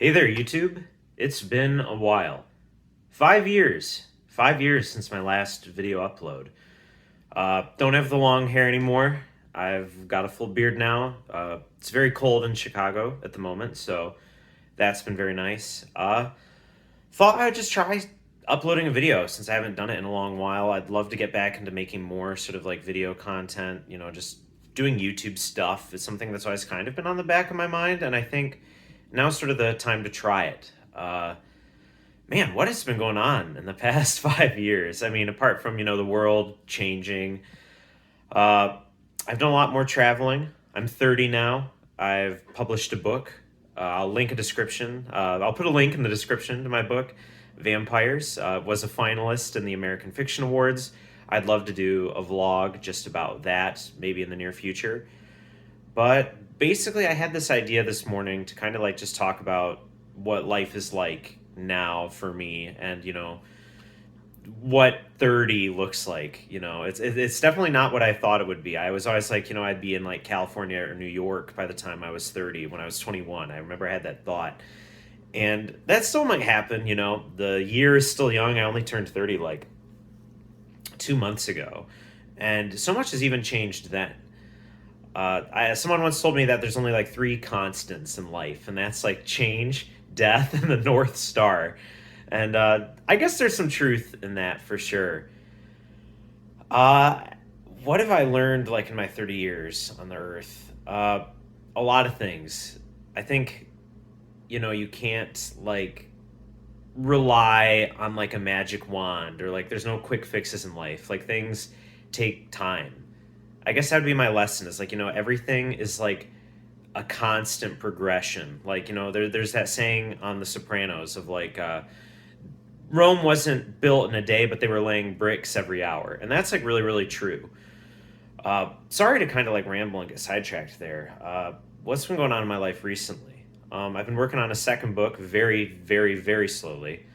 Hey there, YouTube. It's been a while. 5 years. 5 years since my last video upload. Don't have the long hair anymore. I've got a full beard now. It's very cold in Chicago at the moment, so that's been very nice. Thought I'd just try uploading a video since I haven't done it in a long while. I'd love to get back into making more sort of like video content, just doing YouTube stuff is something that's always kind of been on the back of my mind, and I think now's sort of the time to try it. Man, what has been going on in the past 5 years? I mean, apart from, the world changing, uh, I've done a lot more traveling. I'm 30 now. I've published a book. I'll put a link in the description to my book, Vampires. Was a finalist in the American Fiction Awards. I'd love to do a vlog just about that, maybe in the near future. But basically, I had this idea this morning to kind of like just talk about what life is like now for me and, what 30 looks like. It's definitely not what I thought it would be. I was always like, I'd be in like California or New York by the time I was 30 when I was 21. I remember I had that thought. And that still might happen. The year is still young. I only turned 30 like 2 months ago. And so much has even changed then. Someone once told me that there's only like three constants in life, and that's like change, death, and the North Star. And I guess there's some truth in that for sure. Uh, what have I learned like in my 30 years on the earth? A lot of things. I think, you can't like rely on like a magic wand or like there's no quick fixes in life. Like things take time. I guess that would be my lesson is like, everything is like a constant progression. Like, there's that saying on The Sopranos of like, Rome wasn't built in a day, but they were laying bricks every hour. And that's like really, really true. Sorry to kind of like ramble and get sidetracked there. What's been going on in my life recently? I've been working on a second book very, very, very slowly.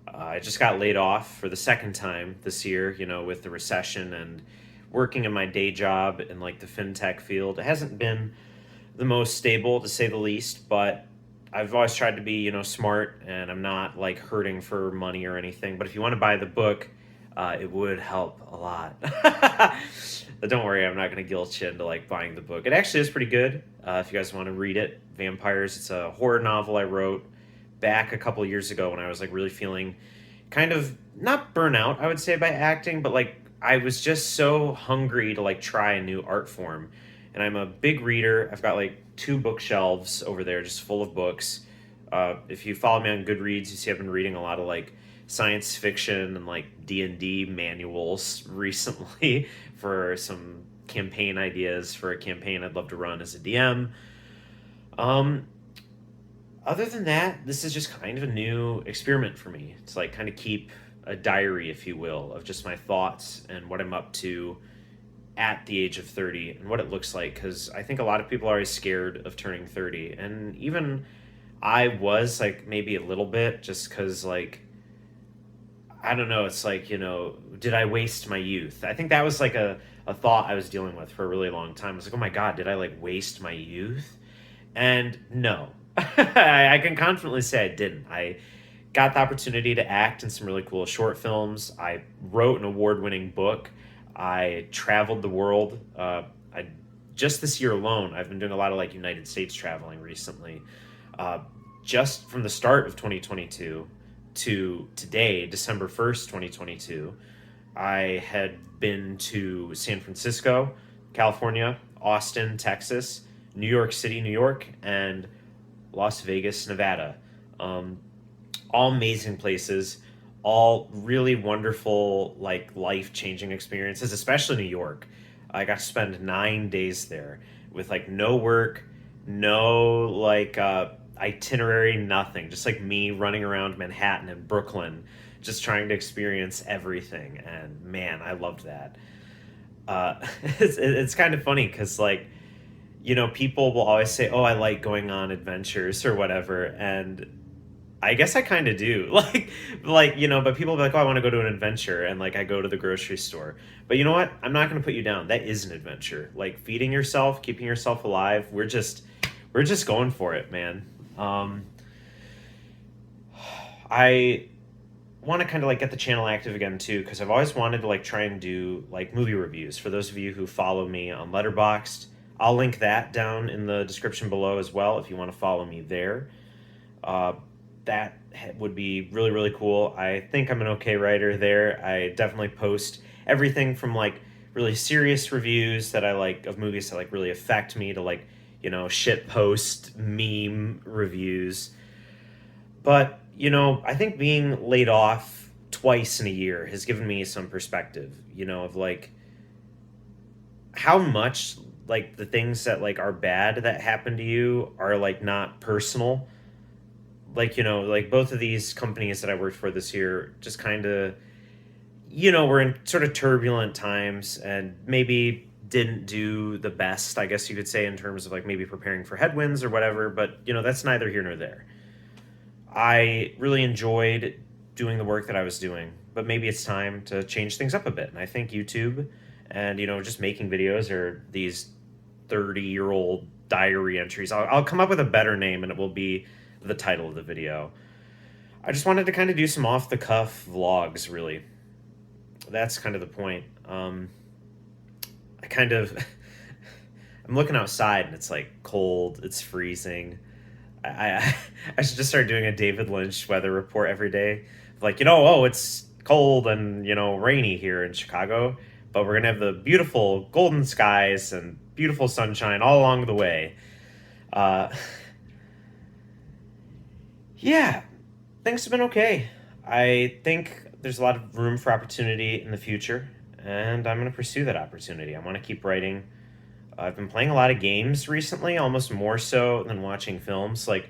I just got laid off for the second time this year, with the recession and working in my day job in like the fintech field. It hasn't been the most stable to say the least, but I've always tried to be, smart and I'm not like hurting for money or anything. But if you want to buy the book, it would help a lot. But don't worry, I'm not going to guilt you into like buying the book. It actually is pretty good. If you guys want to read it, Vampires. It's a horror novel I wrote back a couple years ago when I was like really feeling kind of not burnout, I would say, by acting, but like I was just so hungry to like try a new art form. And I'm a big reader. I've got like two bookshelves over there just full of books. If you follow me on Goodreads, you see I've been reading a lot of like science fiction and like D&D manuals recently for some campaign ideas for a campaign I'd love to run as a DM. Um, Other than that, this is just kind of a new experiment for me. It's like kind of keep a diary, if you will, of just my thoughts and what I'm up to at the age of 30 and what it looks like. Because I think a lot of people are always scared of turning 30. And even I was like maybe a little bit just because, like, I don't know, it's like, did I waste my youth? I think that was like a thought I was dealing with for a really long time. I was like, oh my God, did I like waste my youth? And no, I can confidently say I didn't. I got the opportunity to act in some really cool short films. I wrote an award-winning book. I traveled the world. I just this year alone, I've been doing a lot of like United States traveling recently. Uh, just from the start of 2022 to today, December 1st, 2022, I had been to San Francisco, California, Austin, Texas, New York City, New York, and Las Vegas, Nevada. Um, all amazing places, all really wonderful, like life changing experiences, especially New York. I got to spend 9 days there with like no work, no like itinerary, nothing. Just like me running around Manhattan and Brooklyn, just trying to experience everything. And man, I loved that. It's kind of funny because like people will always say, "Oh, I like going on adventures or whatever," and I guess I kind of do. But people will be like, "Oh, I want to go to an adventure," and like I go to the grocery store. But you know what? I'm not going to put you down. That is an adventure. Like feeding yourself, keeping yourself alive. We're just going for it, man. Um, I want to kind of like get the channel active again too, because I've always wanted to like try and do like movie reviews. For those of you who follow me on Letterboxd, I'll link that down in the description below as well if you want to follow me there. Uh, that would be really, really cool. I think I'm an okay writer there. I definitely post everything from like really serious reviews that I like of movies that like really affect me to like, shit post meme reviews. But, I think being laid off twice in a year has given me some perspective, of like how much like the things that like are bad that happen to you are like not personal. Like, like both of these companies that I worked for this year just kind of, we're in sort of turbulent times and maybe didn't do the best, I guess you could say, in terms of like maybe preparing for headwinds or whatever. But, that's neither here nor there. I really enjoyed doing the work that I was doing, but maybe it's time to change things up a bit. And I think YouTube and, just making videos or these 30-year-old diary entries, I'll come up with a better name and it will be the title of the video. I just wanted to kind of do some off the cuff vlogs, really. That's kind of the point. I kind of, I'm looking outside and it's like cold, it's freezing. I I should just start doing a David Lynch weather report every day. Like, oh, it's cold and, rainy here in Chicago, but we're going to have the beautiful golden skies and beautiful sunshine all along the way. Uh, yeah, things have been okay. I think there's a lot of room for opportunity in the future, and I'm going to pursue that opportunity. I want to keep writing. I've been playing a lot of games recently, almost more so than watching films. Like,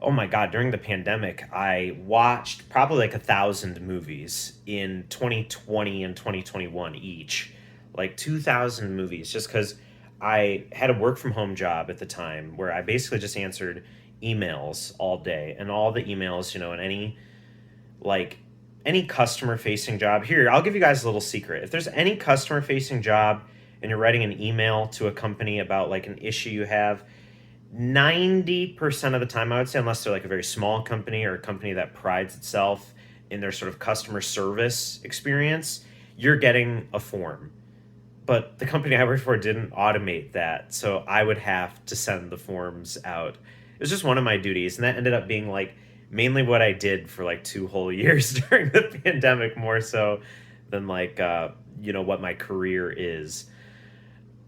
oh my God, during the pandemic, I watched probably like 1,000 movies in 2020 and 2021 each. Like 2,000 movies, just because I had a work from home job at the time where I basically just answered emails all day. And all the emails, in like any customer facing job. Here, I'll give you guys a little secret. If there's any customer facing job and you're writing an email to a company about like an issue you have, 90% of the time, I would say, unless they're like a very small company or a company that prides itself in their sort of customer service experience, you're getting a form. But the company I worked for didn't automate that, so I would have to send the forms out. It was just one of my duties, and that ended up being like mainly what I did for like 2 whole years during the pandemic, more so than like what my career is.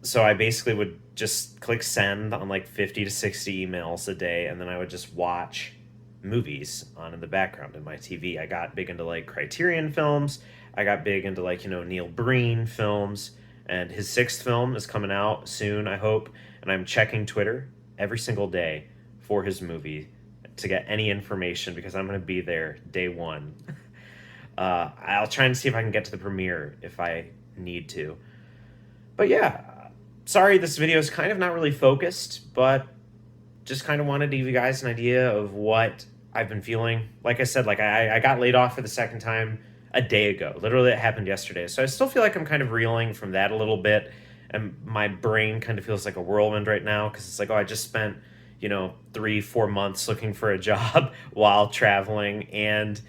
So I basically would just click send on like 50 to 60 emails a day, and then I would just watch movies on in the background in my TV. I got big into like Criterion films. I got big into like, Neil Breen films, and his sixth film is coming out soon, I hope. And I'm checking Twitter every single day for his movie to get any information because I'm going to be there day one. I'll try and see if I can get to the premiere if I need to. But yeah, sorry, this video is kind of not really focused, but just kind of wanted to give you guys an idea of what I've been feeling. Like I said, like I got laid off for the second time a day ago. Literally, it happened yesterday. So I still feel like I'm kind of reeling from that a little bit. And my brain kind of feels like a whirlwind right now because it's like, oh, I just spent, 3-4 months looking for a job while traveling and,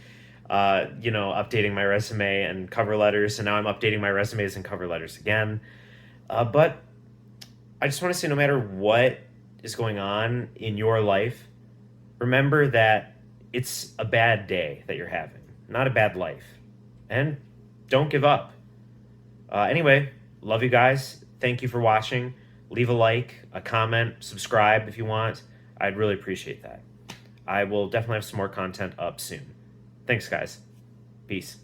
updating my resume and cover letters. And now I'm updating my resumes and cover letters again. But I just want to say, no matter what is going on in your life, remember that it's a bad day that you're having, not a bad life. And don't give up. Anyway, love you guys. Thank you for watching. Leave a like, a comment, subscribe if you want. I'd really appreciate that. I will definitely have some more content up soon. Thanks, guys. Peace.